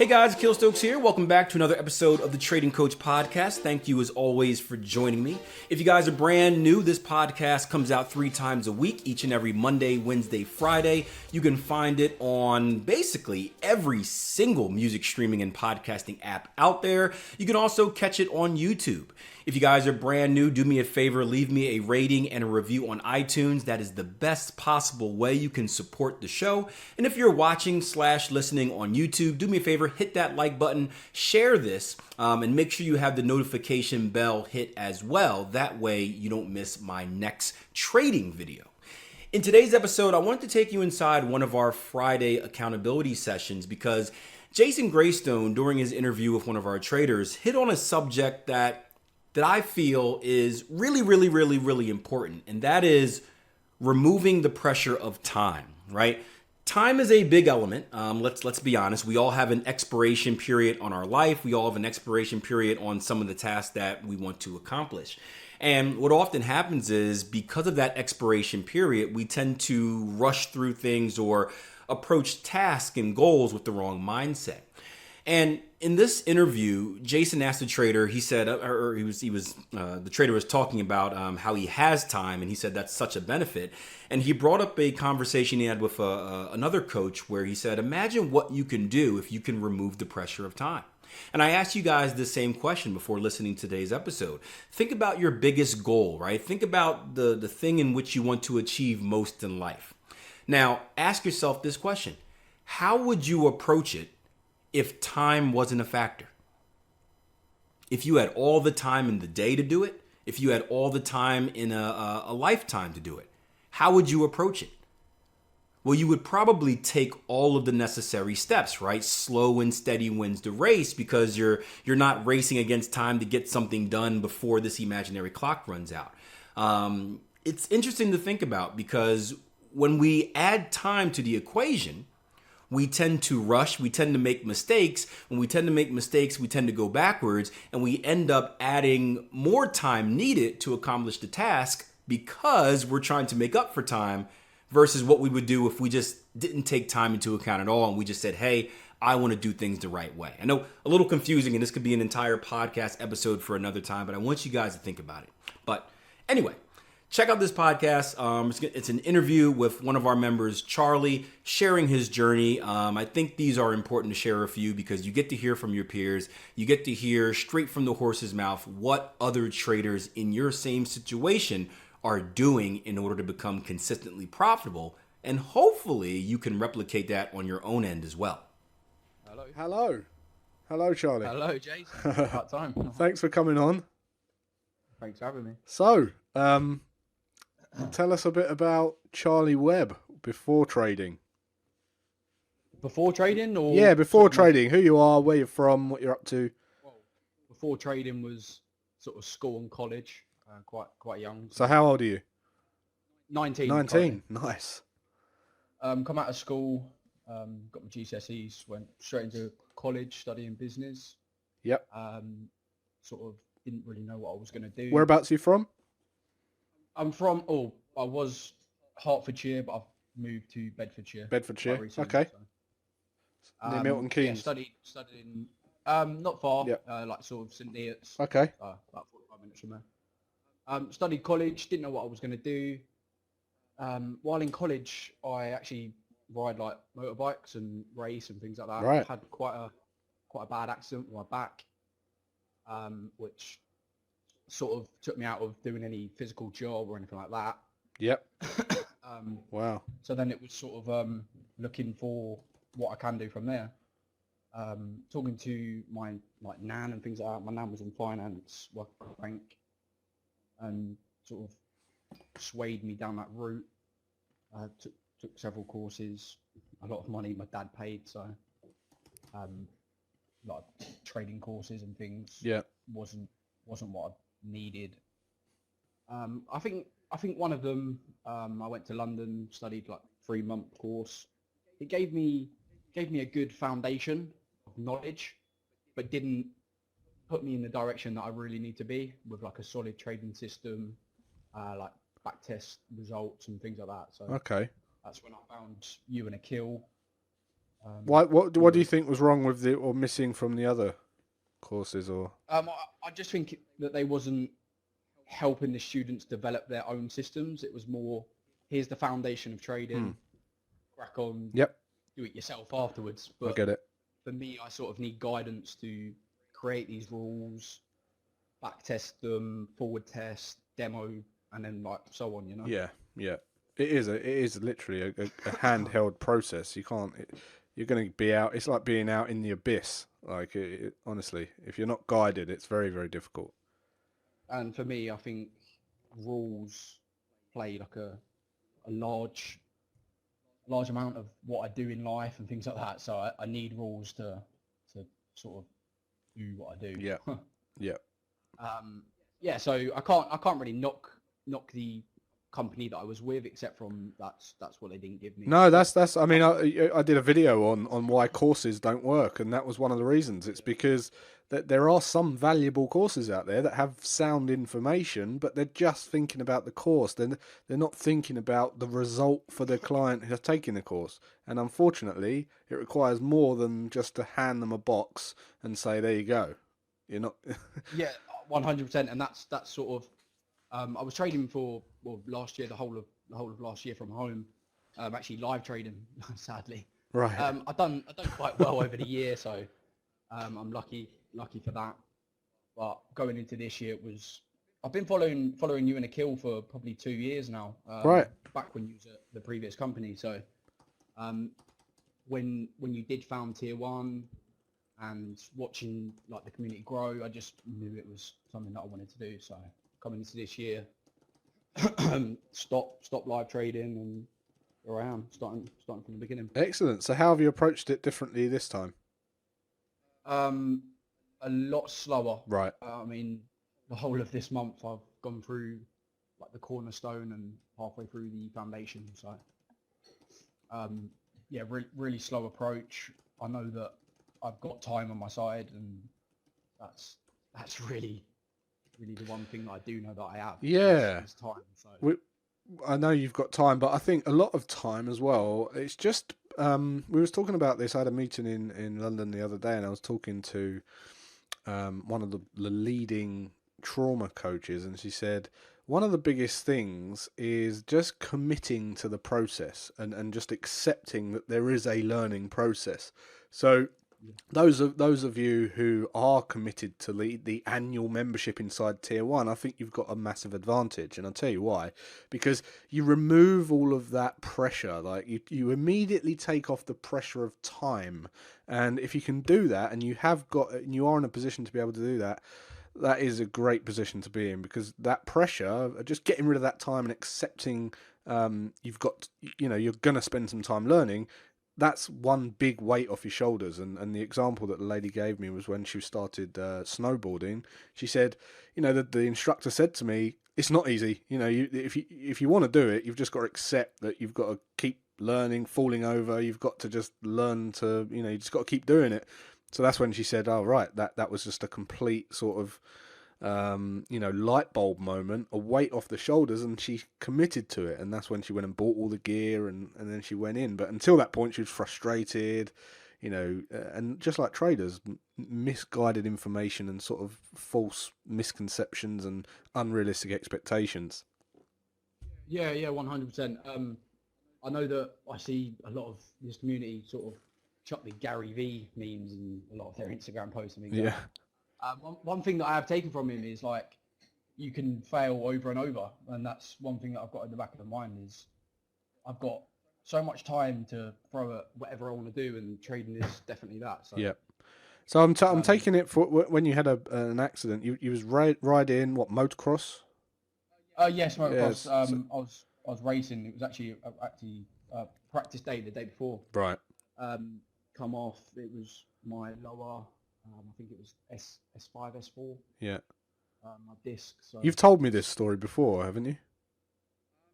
Hey guys, Akil Stokes here. Welcome back to another episode of the Trading Coach Podcast. Thank you as always for joining me. If you guys are brand new, this podcast comes out 3 times a week, each and every Monday, Wednesday, Friday. You can find it on basically every single music streaming and podcasting app out there. You can also catch it on YouTube. If you guys are brand new, do me a favor, leave me a rating and a review on iTunes. That is the best possible way you can support the show. And if you're watching/listening on YouTube, do me a favor, hit that like button, share this, and make sure you have the notification bell hit as well. That way you don't miss my next trading video. In today's episode, I want to take you inside one of our Friday accountability sessions because Jason Greystone, during his interview with one of our traders, hit on a subject that I feel is really important, and that is removing the pressure of time, right? Time is a big element. Let's be honest. We all have an expiration period on our life. We all have an expiration period on some of the tasks that we want to accomplish. And what often happens is because of that expiration period, we tend to rush through things or approach tasks and goals with the wrong mindset. And in this interview, Jason asked the trader, he said, the trader was talking about how he has time, and he said that's such a benefit. And he brought up a conversation he had with another coach where he said, imagine what you can do if you can remove the pressure of time. And I asked you guys the same question before listening to today's episode. Think about your biggest goal, right? Think about the thing in which you want to achieve most in life. Now, ask yourself this question. How would you approach it if time wasn't a factor? If you had all the time in the day to do it, if you had all the time in a lifetime to do it, how would you approach it? Well, you would probably take all of the necessary steps, right? Slow and steady wins the race because you're not racing against time to get something done before this imaginary clock runs out. It's interesting to think about because when we add time to the equation, we tend to rush, we tend to make mistakes. When we tend to make mistakes, we tend to go backwards, and we end up adding more time needed to accomplish the task because we're trying to make up for time versus what we would do if we just didn't take time into account at all and we just said, hey, I want to do things the right way. I know a little confusing, and this could be an entire podcast episode for another time, but I want you guys to think about it. But anyway, check out this podcast. It's an interview with one of our members, Charlie, sharing his journey. I think these are important to share with you because you get to hear from your peers. You get to hear straight from the horse's mouth what other traders in your same situation are doing in order to become consistently profitable. And hopefully you can replicate that on your own end as well. Hello, Charlie. Hello, Jason. About time. Thanks for coming on. Thanks for having me. So, tell us a bit about Charlie Webb before trading. Before trading, or Yeah, before trading. Who you are, where you're from, what you're up to. Well, before trading was sort of school and college, quite young. So how old are you? 19. 19. Nice. Come out of school, got my GCSEs, went straight into college studying business. Yep. Sort of didn't really know what I was going to do. Whereabouts are you from? I was Hertfordshire, but I've moved to Bedfordshire. Bedfordshire. quite recently, Okay. so. Near Milton Keynes. Studied in, not far, Yep. like sort of St Neots. Okay. About 45 minutes from there. Studied college, didn't know what I was going to do. While in college, I actually ride like motorbikes and race and things like that. Right. Had quite a bad accident with my back, which sort of took me out of doing any physical job or anything like that. Yep. Wow. So then it was sort of looking for what I can do from there. Talking to my nan and things like that. My nan was in finance, worked at a bank, and sort of swayed me down that route. Took several courses, a lot of money my dad paid, so like trading courses and things. Yeah. wasn't what I needed. I think one of them, I went to London, studied like 3-month course. It gave me a good foundation of knowledge, but didn't put me in the direction that I really need to be with like a solid trading system, like backtest results and things like that. So Okay. that's when I found you and Akil. What from do you the, think was wrong with the or missing from the other courses? Or I just think that they wasn't helping the students develop their own systems. It was more, here's the foundation of trading, crack on, yep, do it yourself afterwards. I But get it. for me, I sort of need guidance to create these rules, back test them, forward test, demo, and then like so on, you know? Yeah, yeah. It is literally a handheld process. You can't. You're going to be out. It's like being out in the abyss. Like honestly, if you're not guided, it's very very difficult. And for me, I think rules play like a large amount of what I do in life and things like that. So I need rules to sort of do what I do. Yeah, yeah. Yeah. So I can't really knock the company that I was with, except from that's what they didn't give me. No, that's. I mean, I did a video on why courses don't work, and that was one of the reasons. It's because that there are some valuable courses out there that have sound information, but they're just thinking about the course. They're not thinking about the result for the client who's taking the course. And unfortunately, it requires more than just to hand them a box and say, "There you go." You're not. Yeah, 100%. And that's sort of. I was trading for last year, the whole of last year from home. Actually live trading, sadly. Right. I've done quite well over the year, so I'm lucky for that. But going into this year, I've been following you and Akil for probably 2 years now. Right. Back when you was at the previous company. So when you did found Tier 1 and watching like the community grow, I just knew it was something that I wanted to do. So coming into this year, stop live trading, and here I am starting from the beginning. Excellent. So how have you approached it differently this time? A lot slower. Right. I mean, the whole of this month I've gone through like the cornerstone and halfway through the foundation. So, yeah, really slow approach. I know that I've got time on my side, and that's really the one thing that I do know that I have. Yeah. is time. So. I know you've got time, but I think a lot of time as well. It's just we was talking about this. I had a meeting in London the other day, and I was talking to one of the leading trauma coaches, and she said one of the biggest things is just committing to the process and just accepting that there is a learning process. So those of you who are committed to the annual membership inside Tier 1, I think you've got a massive advantage, and I'll tell you why. Because you remove all of that pressure. Like you immediately take off the pressure of time, and if you can do that, and you are in a position to be able to do that, that is a great position to be in, because that pressure, just getting rid of that time and accepting you're going to spend some time learning, that's one big weight off your shoulders. And the example that the lady gave me was when she started snowboarding. She said, the instructor said to me, it's not easy. If you want to do it, you've just got to accept that you've got to keep learning, falling over. You've got to just learn to, you just got to keep doing it. So that's when she said, oh, right, that was just a complete sort of, light bulb moment, a weight off the shoulders, and she committed to it. And that's when she went and bought all the gear, and then she went in. But until that point, she was frustrated, and just like traders, misguided information and sort of false misconceptions and unrealistic expectations. Yeah, 100%. I know that I see a lot of this community sort of chuck the Gary V memes and a lot of their Instagram posts and things. Yeah. One thing that I have taken from him is like, you can fail over and over, and that's one thing that I've got in the back of the mind is I've got so much time to throw at whatever I want to do, and trading is definitely that. So. Yeah. So I'm taking it for when you had an accident. You was riding what, motocross? Yes, motocross. Yes. I was racing. It was actually practice day the day before. Right. Come off. It was my lower. I think it was S5, S4. Yeah. My disc. So. You've told me this story before, haven't you?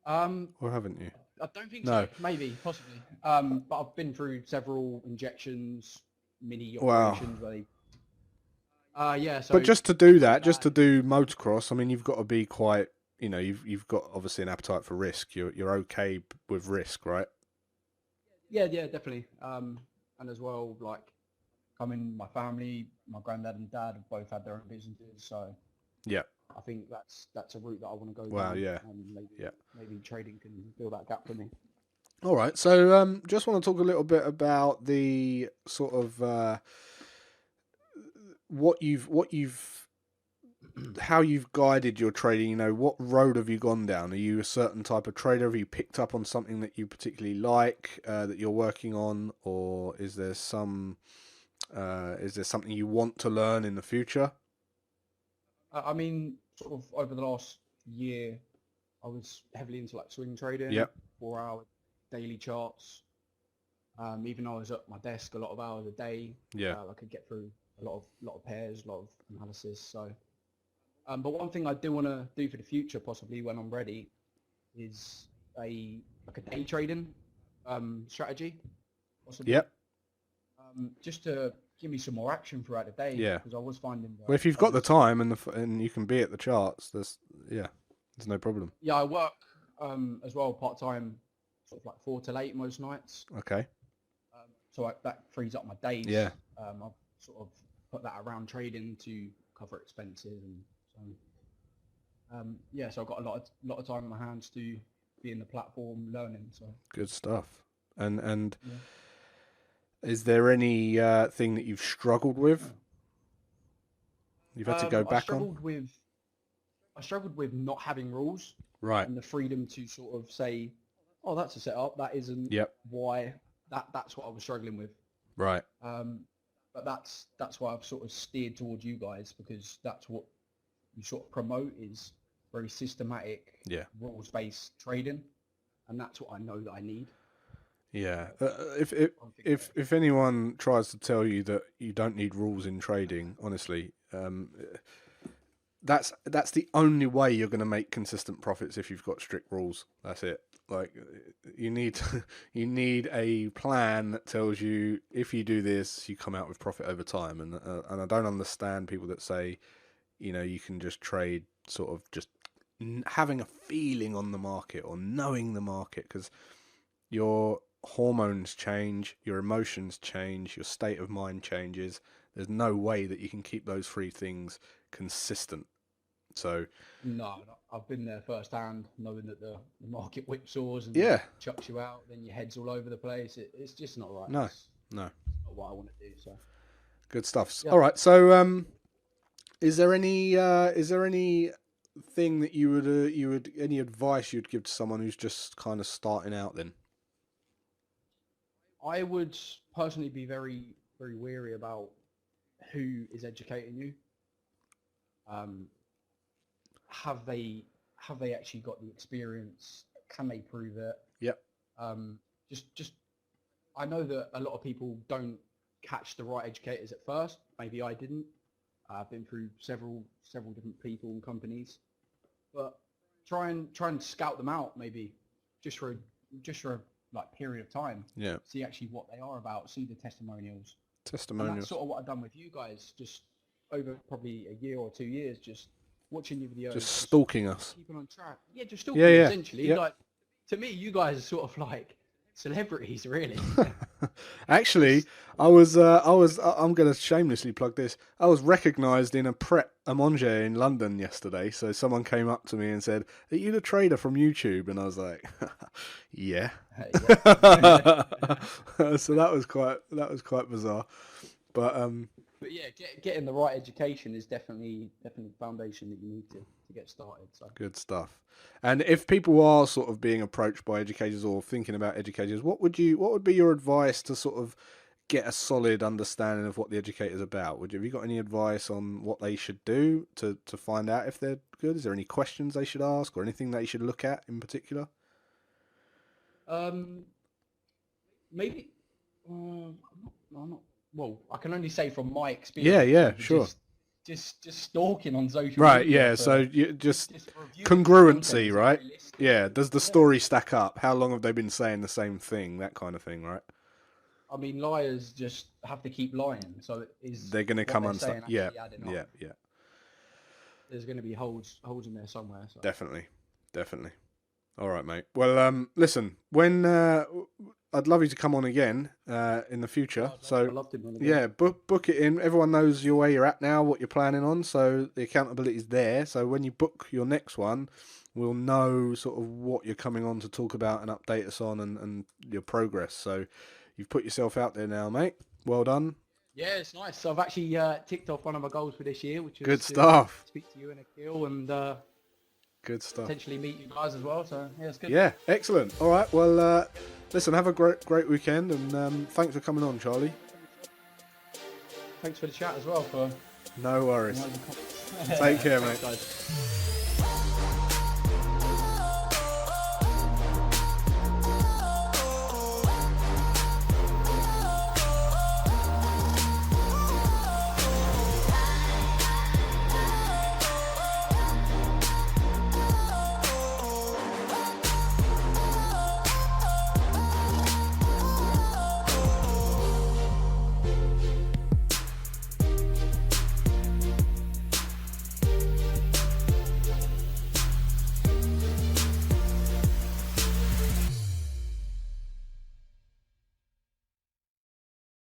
Or haven't you? I don't think No. so. Maybe, possibly. But I've been through several injections, mini Wow. operations. Where yeah. So. But just to do that, just to do motocross, I mean, you've got to be quite. You've got obviously an appetite for risk. You're okay with risk, right? Yeah, definitely. and as well, like, my family, my granddad and dad have both had their own businesses, so Yeah. I think that's a route that I want to go Wow. down, Yeah. and Yeah. maybe trading can fill that gap for me. All right. So, just want to talk a little bit about the sort of what you've how you've guided your trading. You know, what road have you gone down? Are you a certain type of trader? Have you picked up on something that you particularly like that you're working on, or is there something you want to learn in the future? I mean, sort of over the last year, I was heavily into like swing trading, Yep. 4 hour daily charts. Even though I was at my desk a lot of hours a day, Yeah. I could get through a lot of pairs, a lot of analysis. So, but one thing I do want to do for the future, possibly when I'm ready, is a day trading strategy, possibly, Yep. just to give me some more action throughout the day. Yeah. Because I was finding that Well, if you've I got the was time and you can be at the charts, there's no problem. yeah, I work as well part time, sort of like 4 to 8 most nights. Okay. So that frees up my days. Yeah. I've sort of put that around trading to cover expenses, and so yeah. So I've got a lot of time on my hands to be in the platform learning. So Good stuff. And yeah. is there any thing that you've struggled with? You've had to go back on? I struggled with not having rules Right. and the freedom to sort of say, oh, that's a setup. That isn't. Yep. Why? That's what I was struggling with. Right. But that's why I've sort of steered towards you guys, because that's what you sort of promote, is very systematic, Yeah. rules-based trading, and that's what I know that I need. Yeah. If anyone tries to tell you that you don't need rules in trading, honestly, that's the only way you're going to make consistent profits if you've got strict rules. That's it. Like, you need a plan that tells you if you do this, you come out with profit over time. And I don't understand people that say, you can just trade sort of just having a feeling on the market or knowing the market, because your hormones change, your emotions change, your state of mind changes. There's no way that you can keep those three things consistent. So No, I've been there firsthand, knowing that the market whipsaws and yeah, chucks you out, then your head's all over the place. It's just not right. no, It's not what I want to do. So good stuff. yeah. All right, so is there any thing that you would any advice you'd give to someone who's just kind of starting out then? I would personally be very, very wary about who is educating you. Have they actually got the experience? Can they prove it? Yep. Just I know that a lot of people don't catch the right educators at first. Maybe I didn't. I've been through several different people and companies, but try and scout them out, maybe just for a like period of time. Yeah. See actually what they are about. See the testimonials. And Testimonials. that's sort of what I've done with you guys, just over probably a year or 2 years, just watching your videos, Just stalking us. keeping on track. Yeah, just stalking Yeah, yeah. essentially. Yep. Like, to me, you guys are sort of like celebrities, really. Actually, I'm going to shamelessly plug this. I was recognised in a prep a manger in London yesterday. So someone came up to me and said, "Are you the trader from YouTube?" And I was like, "Yeah." So that was quite bizarre, but But yeah, getting the right education is definitely the foundation that you need to get started. So good stuff. And if people are sort of being approached by educators or thinking about educators, what would be your advice to sort of get a solid understanding of what the educator's about? Have you got any advice on what they should do to find out if they're good? Is there any questions they should ask or anything they should look at in particular? maybe I'm not. Well, I can only say from my experience. Yeah, sure. Just stalking on social Right, media. yeah. So you just reviewing congruency, content is right? unrealistic. Yeah. Does the story stack up? How long have they been saying the same thing? That kind of thing, right? I mean, liars just have to keep lying. So They're going to come unstuck. Yeah, adding up? yeah. There's going to be holes in there somewhere. So. Definitely. All right, mate. Well, listen. When I'd love you to come on again in the future. I So loved him. yeah, book it in. Everyone knows where you're at now, what you're planning on, so the accountability is there. So when you book your next one, we'll know sort of what you're coming on to talk about and update us on and your progress. So you've put yourself out there now, mate. Well done. Yeah, it's nice. So I've actually ticked off one of my goals for this year, which is Good to stuff. speak to you and Akil and Good stuff. potentially meet you guys as well. So yeah, it's good. Yeah, excellent. All right. Well, listen, have a great weekend, and thanks for coming on, Charlie. Thanks for the chat as well. No worries. Take care, mate. Thanks, guys.